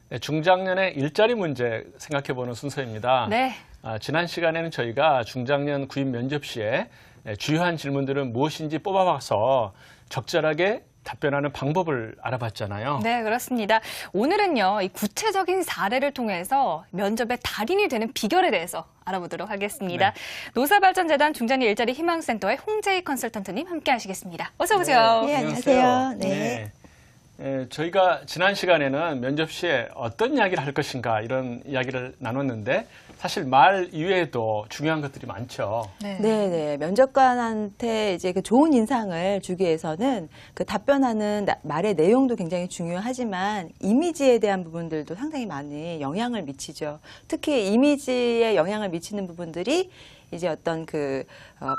네, 중장년의 일자리 문제 생각해보는 순서입니다. 네. 지난 시간에는 저희가 중장년 구입 면접 시에 주요한 질문들은 무엇인지 뽑아봐서 적절하게 답변하는 방법을 알아봤잖아요. 네, 그렇습니다. 오늘은요, 이 구체적인 사례를 통해서 면접의 달인이 되는 비결에 대해서 알아보도록 하겠습니다. 네. 노사발전재단 중장년 일자리 희망센터의 홍재희 컨설턴트님 함께 하시겠습니다. 어서 오세요. 네, 안녕하세요. 네. 저희가 지난 시간에는 면접 시에 어떤 이야기를 할 것인가 이런 이야기를 나눴는데 사실 말 이외에도 중요한 것들이 많죠. 네. 면접관한테 이제 그 좋은 인상을 주기 위해서는 그 답변하는 말의 내용도 굉장히 중요하지만 이미지에 대한 부분들도 상당히 많이 영향을 미치죠. 특히 이미지에 영향을 미치는 부분들이 이제 어떤 그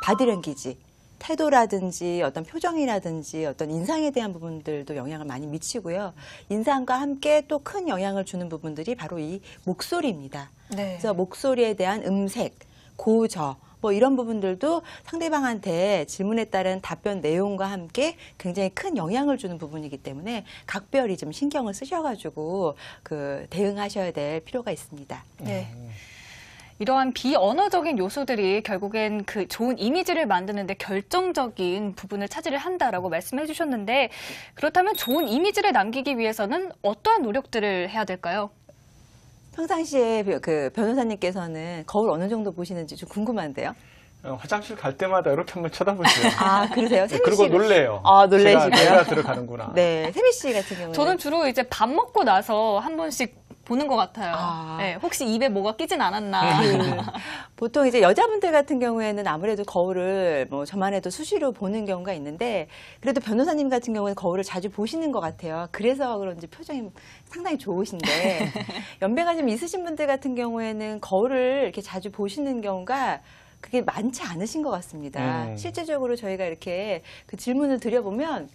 바디랭귀지, 태도라든지 어떤 표정이라든지 어떤 인상에 대한 부분들도 영향을 많이 미치고요. 인상과 함께 또 큰 영향을 주는 부분들이 바로 이 목소리입니다. 네. 그래서 목소리에 대한 음색, 고저, 뭐 이런 부분들도 상대방한테 질문에 따른 답변 내용과 함께 굉장히 큰 영향을 주는 부분이기 때문에 각별히 좀 신경을 쓰셔가지고 그 대응하셔야 될 필요가 있습니다. 네. 이러한 비언어적인 요소들이 결국엔 그 좋은 이미지를 만드는데 결정적인 부분을 차지를 한다라고 말씀해 주셨는데 그렇다면 좋은 이미지를 남기기 위해서는 어떠한 노력들을 해야 될까요? 평상시에 그 변호사님께서는 거울 어느 정도 보시는지 좀 궁금한데요. 화장실 갈 때마다 이렇게 한번 쳐다보죠. 아, 그러세요? 세미 그리고 씨. 놀래요. 아, 놀래시고요. 내가 들어가는구나. 네, 세미 씨 같은 경우는 저는 주로 이제 밥 먹고 나서 한 번씩 보는 것 같아요. 아. 네, 혹시 입에 뭐가 끼진 않았나. 보통 이제 여자분들 같은 경우에는 아무래도 거울을 뭐 저만 해도 수시로 보는 경우가 있는데 그래도 변호사님 같은 경우는 거울을 자주 보시는 것 같아요. 그래서 그런지 표정이 상당히 좋으신데 연배가 좀 있으신 분들 같은 경우에는 거울을 이렇게 자주 보시는 경우가 그게 많지 않으신 것 같습니다. 실제적으로 저희가 이렇게 그 질문을 드려보면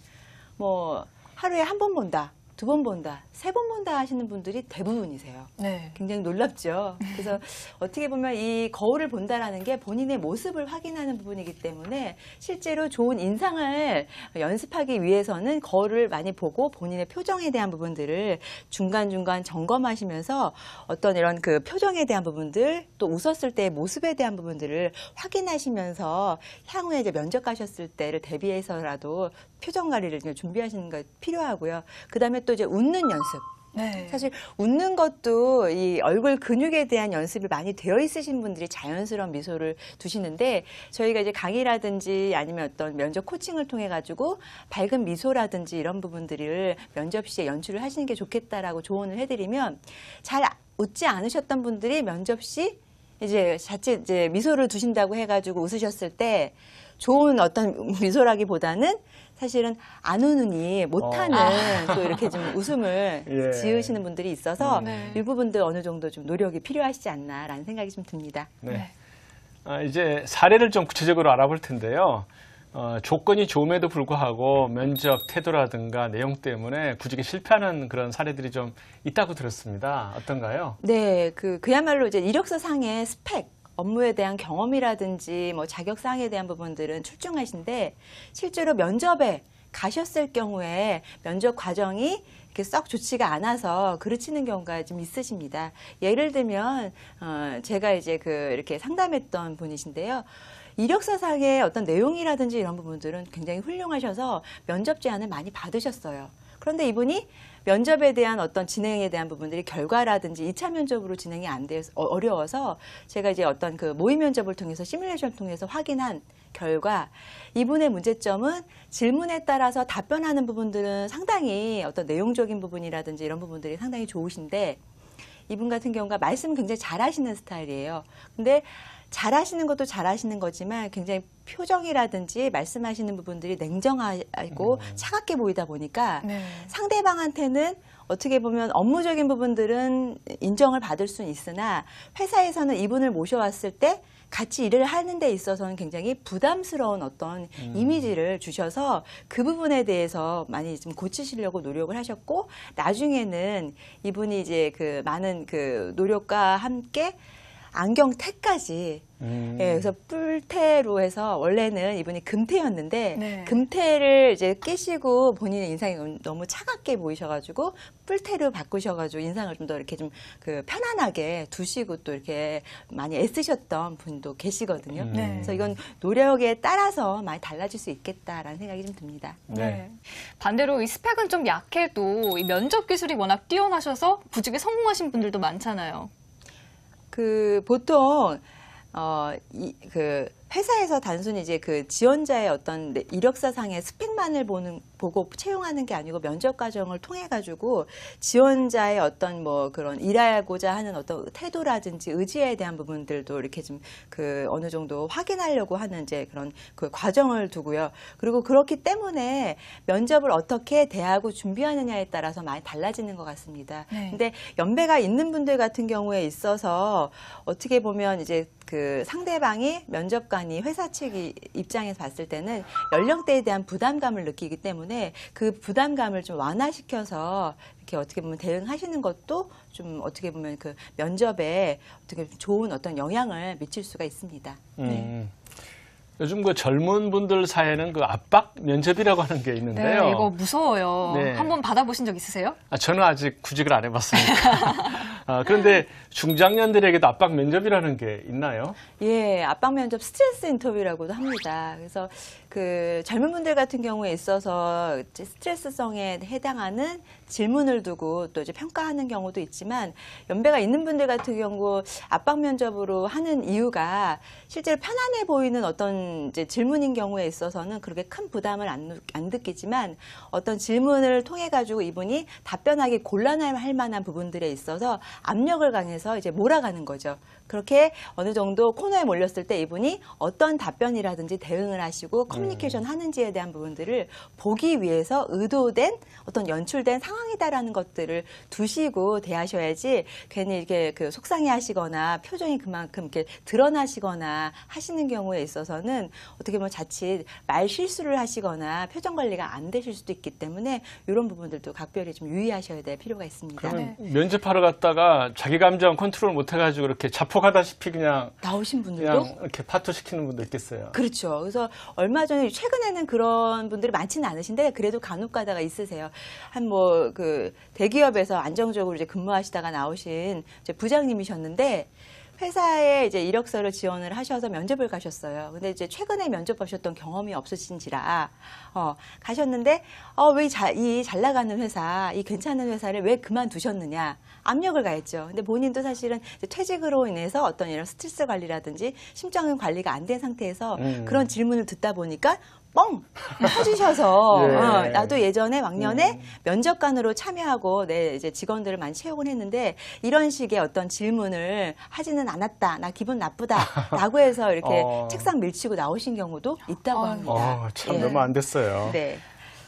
뭐 하루에 한 번 본다. 2번 본다, 3번 본다 하시는 분들이 대부분이세요. 네. 굉장히 놀랍죠. 그래서 어떻게 보면 이 거울을 본다라는 게 본인의 모습을 확인하는 부분이기 때문에 실제로 좋은 인상을 연습하기 위해서는 거울을 많이 보고 본인의 표정에 대한 부분들을 중간중간 점검하시면서 어떤 이런 그 표정에 대한 부분들 또 웃었을 때의 모습에 대한 부분들을 확인하시면서 향후에 이제 면접 가셨을 때를 대비해서라도 표정 관리를 준비하시는 거 필요하고요. 그다음에 또 이제 웃는 연습. 네. 사실 웃는 것도 이 얼굴 근육에 대한 연습이 많이 되어 있으신 분들이 자연스러운 미소를 두시는데 저희가 이제 강의라든지 아니면 어떤 면접 코칭을 통해 가지고 밝은 미소라든지 이런 부분들을 면접 시에 연출을 하시는 게 좋겠다라고 조언을 해드리면 잘 웃지 않으셨던 분들이 면접 시 이제 자칫 이제 미소를 두신다고 해가지고 웃으셨을 때 좋은 어떤 미소라기보다는 사실은 안 우느니 못하는 또 이렇게 좀 웃음을 예. 지으시는 분들이 있어서 네. 이 부분들 어느 정도 좀 노력이 필요하시지 않나라는 생각이 좀 듭니다. 네. 이제 사례를 좀 구체적으로 알아볼 텐데요. 조건이 좋음에도 불구하고 면접 태도라든가 내용 때문에 구직에 실패하는 그런 사례들이 좀 있다고 들었습니다. 어떤가요? 네, 그야말로 이제 이력서 상의 스펙, 업무에 대한 경험이라든지 뭐 자격사항에 대한 부분들은 출중하신데 실제로 면접에 가셨을 경우에 면접 과정이 이렇게 썩 좋지가 않아서 그르치는 경우가 좀 있으십니다. 예를 들면 제가 이제 이렇게 상담했던 분이신데요. 이력서상의 어떤 내용이라든지 이런 부분들은 굉장히 훌륭하셔서 면접 제안을 많이 받으셨어요. 그런데 이분이 면접에 대한 어떤 진행에 대한 부분들이 결과라든지 2차 면접으로 진행이 안 돼서 어려워서 제가 이제 어떤 그 모의 면접을 통해서 시뮬레이션을 통해서 확인한 결과 이분의 문제점은 질문에 따라서 답변하는 부분들은 상당히 어떤 내용적인 부분이라든지 이런 부분들이 상당히 좋으신데 이분 같은 경우가 말씀 굉장히 잘하시는 스타일이에요. 근데 잘하시는 것도 잘하시는 거지만 굉장히 표정이라든지 말씀하시는 부분들이 냉정하고 차갑게 보이다 보니까 네. 상대방한테는 어떻게 보면 업무적인 부분들은 인정을 받을 수는 있으나 회사에서는 이분을 모셔왔을 때 같이 일을 하는 데 있어서는 굉장히 부담스러운 어떤 이미지를 주셔서 그 부분에 대해서 많이 좀 고치시려고 노력을 하셨고, 나중에는 이분이 이제 그 많은 그 노력과 함께 안경테까지 예, 그래서 뿔테로 해서 원래는 이분이 금태였는데 네. 금태를 이제 끼시고 본인의 인상이 너무 차갑게 보이셔가지고 뿔테로 바꾸셔가지고 인상을 좀 더 이렇게 좀 그 편안하게 두시고 또 이렇게 많이 애쓰셨던 분도 계시거든요. 네. 그래서 이건 노력에 따라서 많이 달라질 수 있겠다라는 생각이 좀 듭니다. 네. 반대로 이 스펙은 좀 약해도 이 면접 기술이 워낙 뛰어나셔서 구직에 성공하신 분들도 많잖아요. 그 보통 그 회사에서 단순히 이제 그 지원자의 어떤 이력서상의 스펙만을 보고 채용하는 게 아니고 면접 과정을 통해 가지고 지원자의 어떤 뭐 그런 일하고자 하는 어떤 태도라든지 의지에 대한 부분들도 이렇게 좀 그 어느 정도 확인하려고 하는 이제 그런 그 과정을 두고요. 그리고 그렇기 때문에 면접을 어떻게 대하고 준비하느냐에 따라서 많이 달라지는 것 같습니다. 네. 근데 연배가 있는 분들 같은 경우에 있어서 어떻게 보면 이제 그 상대방이 면접관이 회사 측 입장에서 봤을 때는 연령대에 대한 부담감을 느끼기 때문에 그 부담감을 좀 완화시켜서 이렇게 어떻게 보면 대응하시는 것도 좀 어떻게 보면 그 면접에 어떻게 좋은 어떤 영향을 미칠 수가 있습니다. 요즘 그 젊은 분들 사이에는 그 압박 면접이라고 하는 게 있는데요. 네, 이거 무서워요. 네. 한번 받아보신 적 있으세요? 저는 아직 구직을 안 해봤습니다. 그런데 중장년들에게도 압박 면접이라는 게 있나요? 예, 압박 면접 스트레스 인터뷰라고도 합니다. 그래서 그 젊은 분들 같은 경우에 있어서 이제 스트레스성에 해당하는 질문을 두고 또 이제 평가하는 경우도 있지만, 연배가 있는 분들 같은 경우 압박 면접으로 하는 이유가 실제로 편안해 보이는 어떤 이제 질문인 경우에 있어서는 그렇게 큰 부담을 안 느끼지만, 어떤 질문을 통해 가지고 이분이 답변하기 곤란할 만한 부분들에 있어서 압력을 강해서 이제 몰아가는 거죠. 그렇게 어느 정도 코너에 몰렸을 때 이분이 어떤 답변이라든지 대응을 하시고 커뮤니케이션 하는지에 대한 부분들을 보기 위해서 의도된 어떤 연출된 상황이다라는 것들을 두시고 대하셔야지, 괜히 이렇게 그 속상해 하시거나 표정이 그만큼 이렇게 드러나시거나 하시는 경우에 있어서는 어떻게 보면 자칫 말 실수를 하시거나 표정 관리가 안 되실 수도 있기 때문에 이런 부분들도 각별히 좀 유의하셔야 될 필요가 있습니다. 그러면 면접하러 갔다가 자기 감정 컨트롤 못 해가지고 이렇게 자폭하다시피 그냥 나오신 분들도 이렇게 파토시키는 분도 있겠어요. 그렇죠. 그래서 얼마 전에 최근에는 그런 분들이 많지는 않으신데 그래도 간혹 가다가 있으세요. 한 뭐 그 대기업에서 안정적으로 이제 근무하시다가 나오신 이제 부장님이셨는데 회사에 이제 이력서를 지원을 하셔서 면접을 가셨어요. 근데 이제 최근에 면접 보셨던 경험이 없으신지라 가셨는데 왜 이 잘 나가는 회사, 이 괜찮은 회사를 왜 그만두셨느냐 압력을 가했죠. 근데 본인도 사실은 이제 퇴직으로 인해서 어떤 이런 스트레스 관리라든지 심적인 관리가 안 된 상태에서 그런 질문을 듣다 보니까 뻥 터지셔서 예. 나도 예전에 왕년에 면접관으로 참여하고 내 이제 직원들을 많이 채용을 했는데 이런 식의 어떤 질문을 하지는 않았다. 나 기분 나쁘다라고 해서 이렇게 책상 밀치고 나오신 경우도 있다고 합니다. 참 예. 너무 안 됐어요. 네.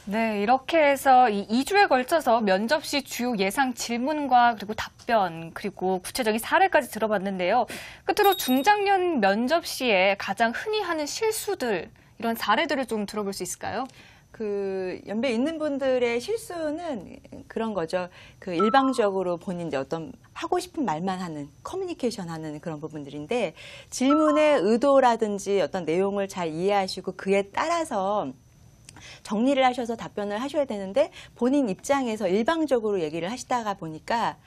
네, 이렇게 해서 이 2주에 걸쳐서 면접 시 주요 예상 질문과 그리고 답변, 그리고 구체적인 사례까지 들어봤는데요. 끝으로 중장년 면접 시에 가장 흔히 하는 실수들, 이런 사례들을 좀 들어볼 수 있을까요? 그 연배 있는 분들의 실수는 그런 거죠. 그 일방적으로 본인 이제 어떤 하고 싶은 말만 하는 커뮤니케이션 하는 그런 부분들인데, 질문의 의도라든지 어떤 내용을 잘 이해하시고 그에 따라서 정리를 하셔서 답변을 하셔야 되는데, 본인 입장에서 일방적으로 얘기를 하시다가 보니까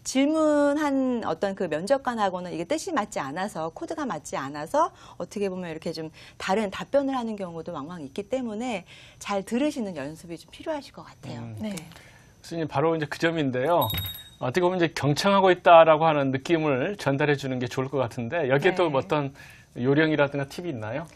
질문한 어떤 그 면접관하고는 이게 뜻이 맞지 않아서, 코드가 맞지 않아서 어떻게 보면 이렇게 좀 다른 답변을 하는 경우도 왕왕 있기 때문에 잘 들으시는 연습이 좀 필요하실 것 같아요. 네. 교수님, 바로 이제 그 점인데요. 어떻게 보면 이제 경청하고 있다라고 하는 느낌을 전달해 주는 게 좋을 것 같은데, 여기에 또 어떤 요령이라든가 팁이 있나요?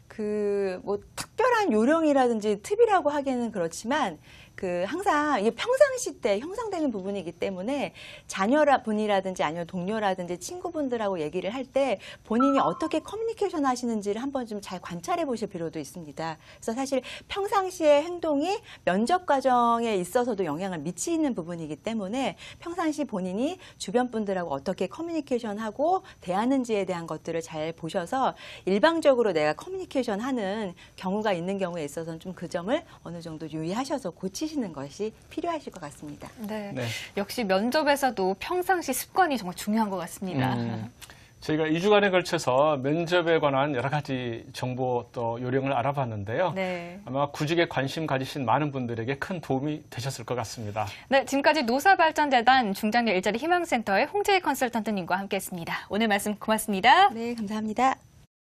그 뭐 특별한 요령이라든지 팁이라고 하기에는 그렇지만 항상 이게 평상시 때 형성되는 부분이기 때문에 자녀분이라든지 아니면 동료라든지 친구분들하고 얘기를 할 때 본인이 어떻게 커뮤니케이션 하시는지를 한번 좀 잘 관찰해 보실 필요도 있습니다. 그래서 사실 평상시의 행동이 면접 과정에 있어서도 영향을 미치는 부분이기 때문에 평상시 본인이 주변 분들하고 어떻게 커뮤니케이션하고 대하는지에 대한 것들을 잘 보셔서 일방적으로 내가 커뮤니케이션 하는 경우가 있는 경우에 있어서는 좀 그 점을 어느 정도 유의하셔서 고치시는 것이 필요하실 것 같습니다. 네. 네. 역시 면접에서도 평상시 습관이 정말 중요한 것 같습니다. 저희가 2주간에 걸쳐서 면접에 관한 여러 가지 정보 또 요령을 알아봤는데요. 네. 아마 구직에 관심 가지신 많은 분들에게 큰 도움이 되셨을 것 같습니다. 네, 지금까지 노사발전재단 중장년 일자리 희망센터의 홍재희 컨설턴트님과 함께했습니다. 오늘 말씀 고맙습니다. 네, 감사합니다.